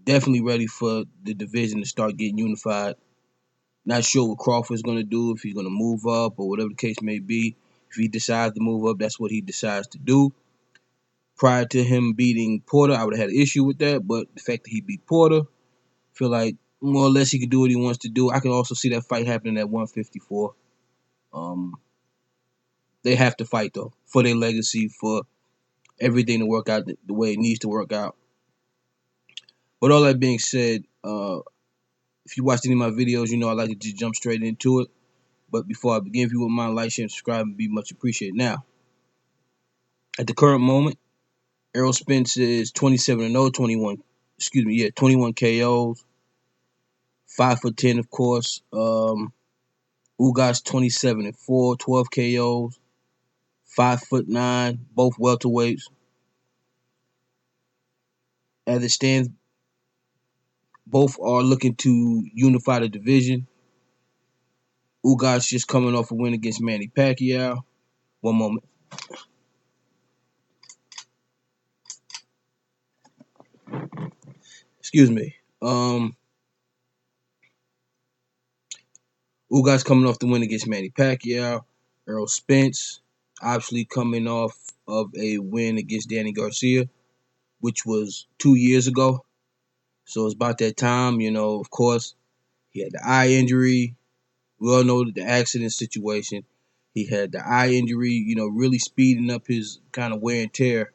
Definitely ready for the division to start getting unified. Not sure what Crawford's going to do, if he's going to move up or whatever the case may be. If he decides to move up, that's what he decides to do. Prior to him beating Porter, I would have had an issue with that, but the fact that he beat Porter, I feel like more or less he can do what he wants to do. I can also see that fight happening at 154. Um, they have to fight, though, for their legacy, for everything to work out the way it needs to work out. But all that being said, if you watched any of my videos, you know I like to just jump straight into it. But before I begin, if you wouldn't mind, like, share, and subscribe, would be much appreciated. Now, at the current moment, Errol Spence is 27-0, 21 KOs, 5'10", of course. Ugas 27-4, 12 KOs, 5'9", both welterweights. As it stands, both are looking to unify the division. Ugas just coming off a win against Manny Pacquiao. One moment. Excuse me. Ugas coming off the win against Manny Pacquiao. Errol Spence obviously coming off of a win against Danny Garcia, which was 2 years ago. So it's about that time, of course. He had the eye injury. We all know the accident situation. He had the eye injury, really speeding up his kind of wear and tear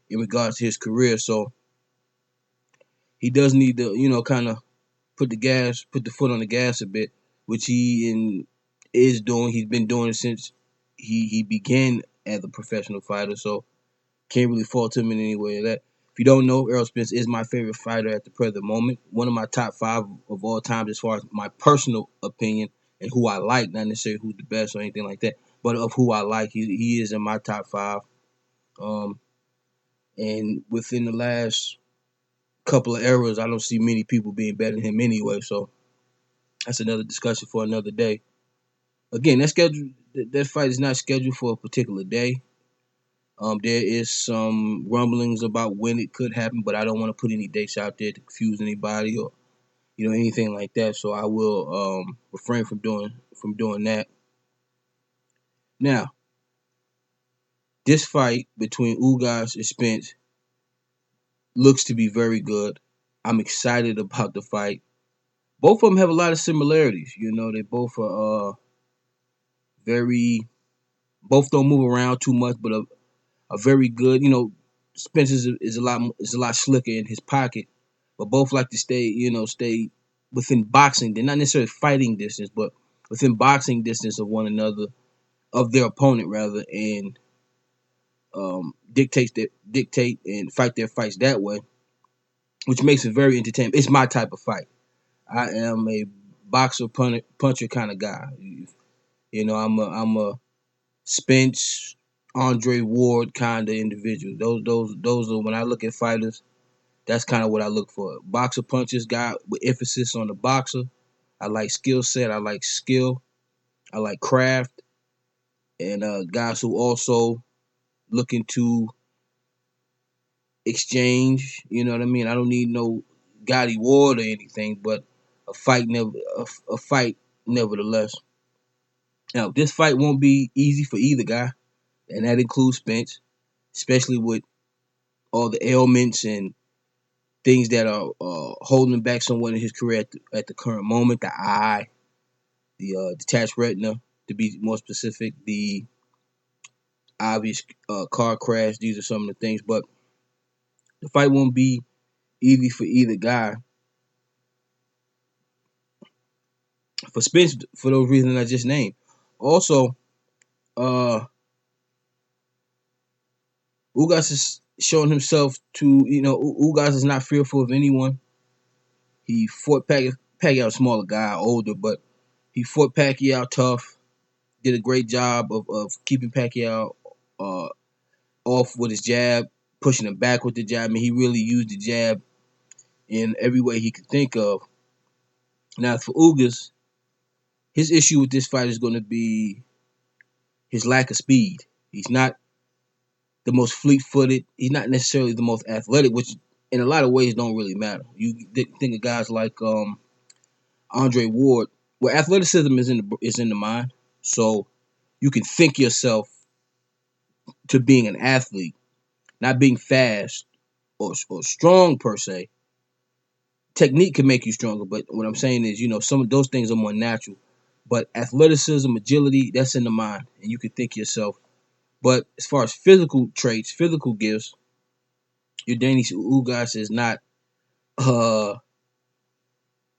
in regards to his career. So he does need to, kind of put the foot on the gas a bit, which is doing. He's been doing it since he began as a professional fighter. So can't really fault him in any way of that. If you don't know, Errol Spence is my favorite fighter at the present moment. One of my top 5 of all time as far as my personal opinion and who I like, not necessarily who's the best or anything like that, but of who I like. He is in my top 5. And within the last couple of eras, I don't see many people being better than him anyway. So that's another discussion for another day. Again, that fight is not scheduled for a particular day. There is some rumblings about when it could happen, but I don't want to put any dates out there to confuse anybody or anything like that. So I will refrain from doing that. Now, this fight between Ugas and Spence looks to be very good. I'm excited about the fight. Both of them have a lot of similarities. They both are very. Both don't move around too much, but are very good. Spence is a lot slicker in his pocket, but both like to stay within boxing. They're not necessarily fighting distance, but within boxing distance of one another, of their opponent rather, and dictate and fight their fights that way, which makes it very entertaining. It's my type of fight. I am a boxer puncher kind of guy. I'm a Spence, Andre Ward kind of individual. Those are when I look at fighters. That's kind of what I look for. Boxer punches guy with emphasis on the boxer. I like skill set. I like skill. I like craft. And guys who also looking to exchange. You know what I mean? I don't need no gaudy ward or anything, but a fight nevertheless. Now this fight won't be easy for either guy, and that includes Spence, especially with all the ailments and things that are holding back somewhat in his career at the current moment. The eye, the detached retina, to be more specific, the obvious car crash. These are some of the things, but the fight won't be easy for either guy. For Spence, for those reasons I just named. Also, uh, Ugas is showing himself to, Ugas is not fearful of anyone. He fought Pacquiao, a smaller guy, older, but he fought Pacquiao tough. Did a great job of keeping Pacquiao uh, off with his jab, pushing him back with the jab. I mean, he really used the jab in every way he could think of. Now, for Ugas, his issue with this fight is going to be his lack of speed. He's not the most fleet-footed. He's not necessarily the most athletic, which in a lot of ways don't really matter. You think of guys like Andre Ward, where athleticism is in the mind. So you can think yourself to being an athlete, not being fast or strong per se. Technique can make you stronger, but what I'm saying is, some of those things are more natural. But athleticism, agility, that's in the mind, and you can think yourself. But as far as physical traits, physical gifts, Yordenis Ugas is not uh,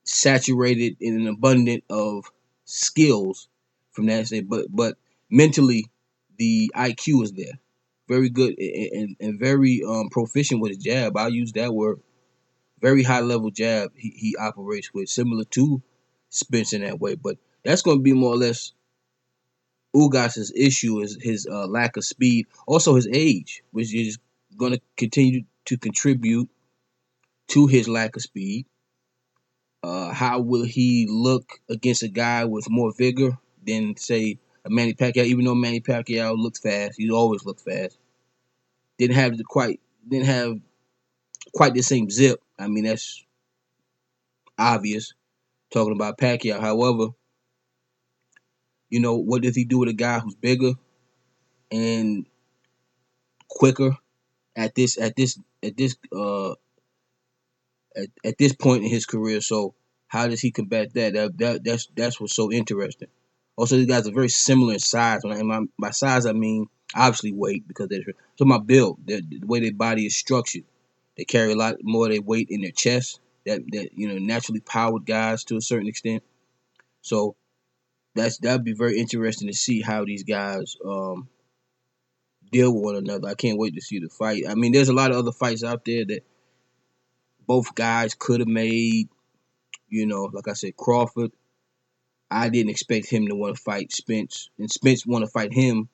saturated in an abundance of skills from that state, but mentally, the IQ is there. Very good and very proficient with his jab. I'll use that word. Very high level jab he operates with, similar to Spence in that way. But that's going to be more or less Ugas's issue is his lack of speed, also his age, which is going to continue to contribute to his lack of speed. How will he look against a guy with more vigor than, say, a Manny Pacquiao? Even though Manny Pacquiao looks fast, he always looked fast. Didn't have quite the same zip. I mean, that's obvious. Talking about Pacquiao, however, what does he do with a guy who's bigger and quicker at this point in his career? So how does he combat that? That's what's so interesting. Also, these guys are very similar in size. By size, I mean obviously weight, because they're so my build, the way their body is structured. They carry a lot more of their weight in their chest. That naturally powered guys to a certain extent. So that'd be very interesting to see how these guys deal with one another. I can't wait to see the fight. I mean, there's a lot of other fights out there that both guys could have made. Like I said, Crawford. I didn't expect him to want to fight Spence, and Spence want to fight him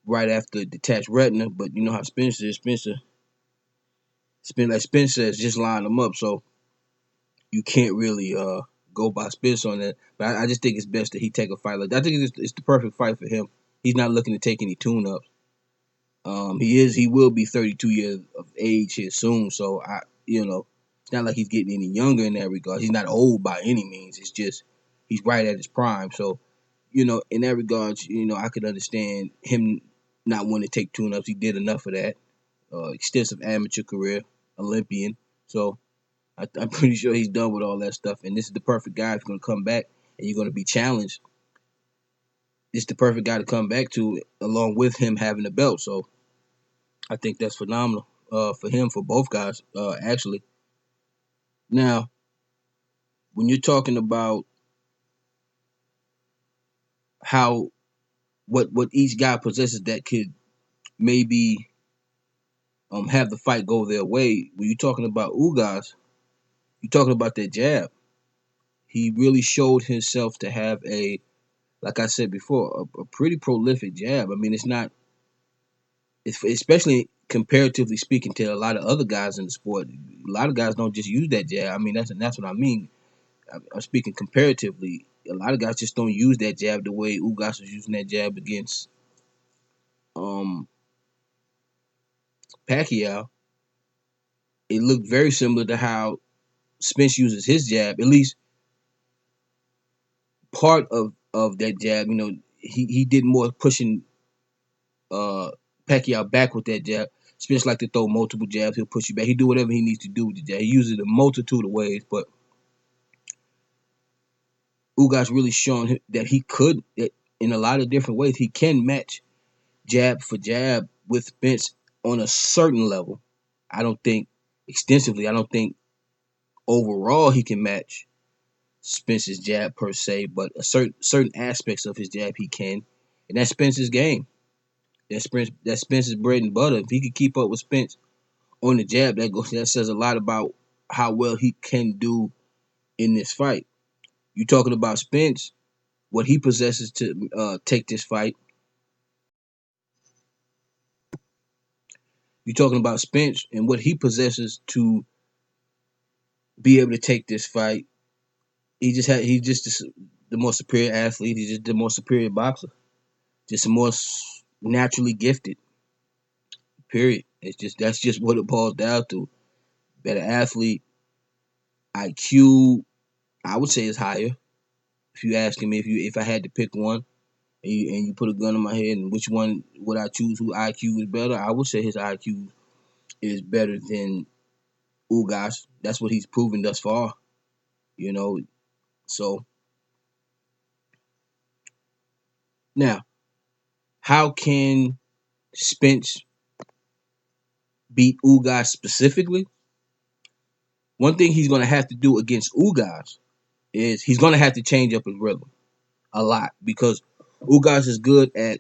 right after detached retina. But you know how Spence is. Like Spence says, just line them up. So you can't really go by Spence on that. But I just think it's best that he take a fight like that. I think it's the perfect fight for him. He's not looking to take any tune-ups. He will be 32 years of age here soon. So it's not like he's getting any younger in that regard. He's not old by any means. It's just he's right at his prime. So in that regard, I could understand him not wanting to take tune-ups. He did enough of that. Extensive amateur career, Olympian. So I'm pretty sure he's done with all that stuff. And this is the perfect guy if you're going to come back and you're going to be challenged. This is the perfect guy to come back to, along with him having a belt. So I think that's phenomenal for him, for both guys, actually. Now, when you're talking about how what each guy possesses that could maybe have the fight go their way, when you're talking about Ugas, you're talking about that jab. He really showed himself to have like I said before, a pretty prolific jab. I mean, especially comparatively speaking to a lot of other guys in the sport. A lot of guys don't just use that jab. I mean, that's what I mean. I'm speaking comparatively. A lot of guys just don't use that jab the way Ugas was using that jab against um, Pacquiao. It looked very similar to how Spence uses his jab. At least part of that jab. He did more pushing uh, Pacquiao back with that jab. Spence like to throw multiple jabs. He'll push you back. He do whatever he needs to do with the jab. He uses it a multitude of ways, but Ugas really shown that that in a lot of different ways, he can match jab for jab with Spence on a certain level. I don't think extensively. I don't think overall he can match Spence's jab per se, but a certain aspects of his jab he can, and that's Spence's game. That's Spence's bread and butter. If he could keep up with Spence on the jab, that says a lot about how well he can do in this fight. You talking about Spence, what he possesses to take this fight. You talking about Spence and what he possesses to be able to take this fight. He's just the more superior athlete. He's just the more superior boxer. Just the more naturally gifted. Period. That's just what it boils down to. better athlete. IQ, I would say is higher. If you asking me if I had to pick one, and you put a gun in my head, and which one would I choose? Who IQ is better? I would say his IQ is better than Ugas. That's what he's proven thus far. You know. So now, how can Spence beat Ugas specifically? One thing he's going to have to do against Ugas is he's going to have to change up his rhythm a lot, because Ugas is good at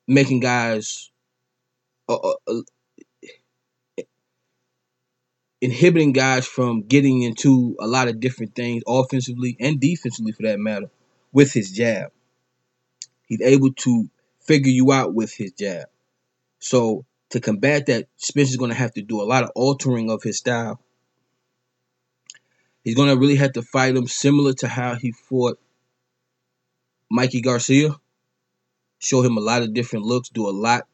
making guys inhibiting guys from getting into a lot of different things, offensively and defensively for that matter, with his jab. He's able to figure you out with his jab. So to combat that, Spence is going to have to do a lot of altering of his style. He's going to really have to fight him similar to how he fought Mikey Garcia. Show him a lot of different looks, do a lot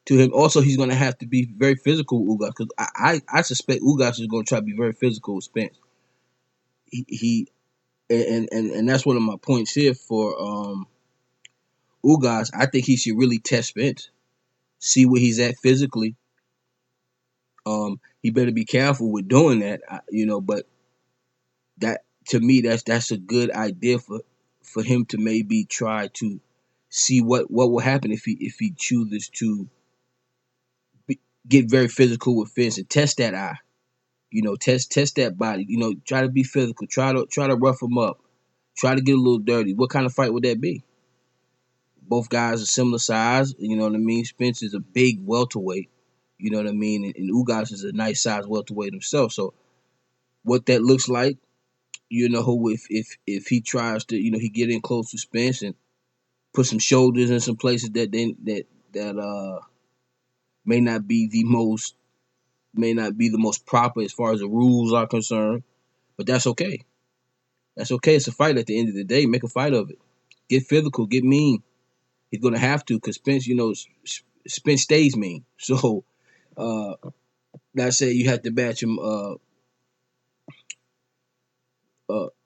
to him. Also, he's going to have to be very physical with Ugas, because I suspect Ugas is going to try to be very physical with Spence. He and that's one of my points here for Ugas. I think he should really test Spence, see where he's at physically. He better be careful with doing that, But that, to me, that's a good idea for him to maybe try to see what will happen if he chooses to get very physical with Spence and test that eye. Test that body. Try to be physical. Try to rough him up. Try to get a little dirty. What kind of fight would that be? Both guys are similar size. You know what I mean? Spence is a big welterweight. You know what I mean? And Ugas is a nice size welterweight himself. So what that looks like, if he tries to, he get in close to Spence and put some shoulders in some places that may not be the most proper as far as the rules are concerned. But that's okay. That's okay. It's a fight at the end of the day. Make a fight of it. Get physical. Get mean. He's gonna have to, because Spence, Spence stays mean. So, not saying you have to match him.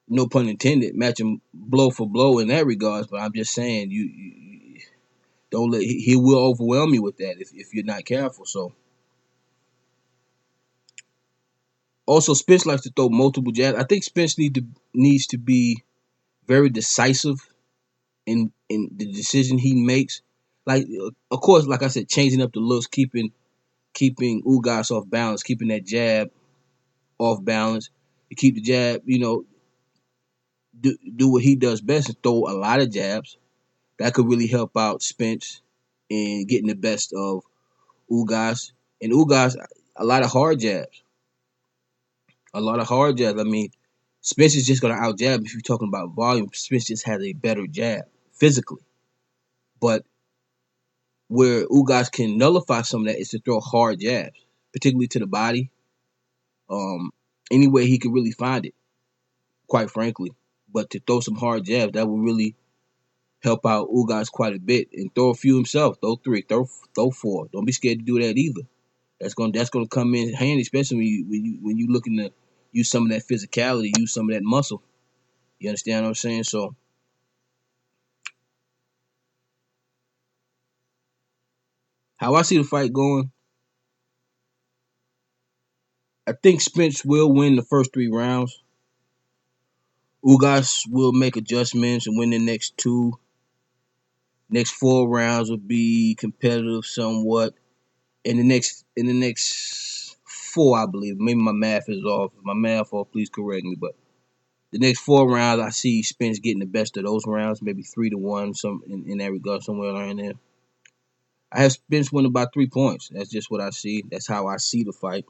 No pun intended. Match him blow for blow in that regards. But I'm just saying you don't let he will overwhelm you with that if you're not careful. So, also Spence likes to throw multiple jabs. I think Spence needs to be very decisive in the decision he makes. Like, of course, like I said, changing up the looks, keeping Ugas off balance, keeping that jab off balance. To keep the jab, do what he does best and throw a lot of jabs. That could really help out Spence in getting the best of Ugas. And Ugas, a lot of hard jabs. A lot of hard jabs. I mean, Spence is just going to out jab. If you're talking about volume, Spence just has a better jab physically. But where Ugas can nullify some of that is to throw hard jabs, particularly to the body. Any way he could really find it, quite frankly. But to throw some hard jabs, that will really help out Ugas quite a bit. And throw a few himself. Throw three. Throw four. Don't be scared to do that either. That's gonna come in handy, especially when you looking to use some of that physicality, use some of that muscle. You understand what I'm saying? So how I see the fight going, I think Spence will win the first 3 rounds. Ugas will make adjustments and win the next two. Next 4 rounds will be competitive somewhat. In the next four, I believe. Maybe my math is off. If my math off, please correct me. But the next 4 rounds, I see Spence getting the best of those rounds, maybe 3-1, some in that regard, somewhere around there. I have Spence winning by 3 points. That's just what I see. That's how I see the fight.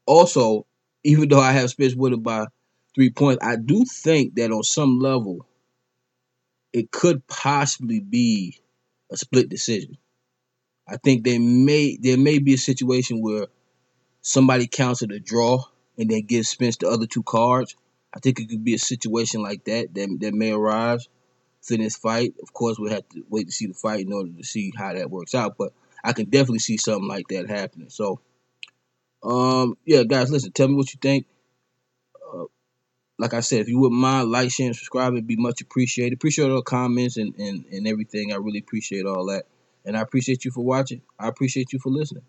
Also, even though I have Spence winning by 3 points, I do think that on some level, it could possibly be a split decision. I think there may be a situation where somebody counts it a draw and then gives Spence the other 2 cards. I think it could be a situation like that may arise in this fight. Of course, we have to wait to see the fight in order to see how that works out. But I can definitely see something like that happening. So, yeah, guys, listen, tell me what you think. Uh, like I said, if you wouldn't mind, like, share, and subscribe, it'd be much appreciated. Appreciate all the comments and everything. I really appreciate all that. And I appreciate you for watching. I appreciate you for listening.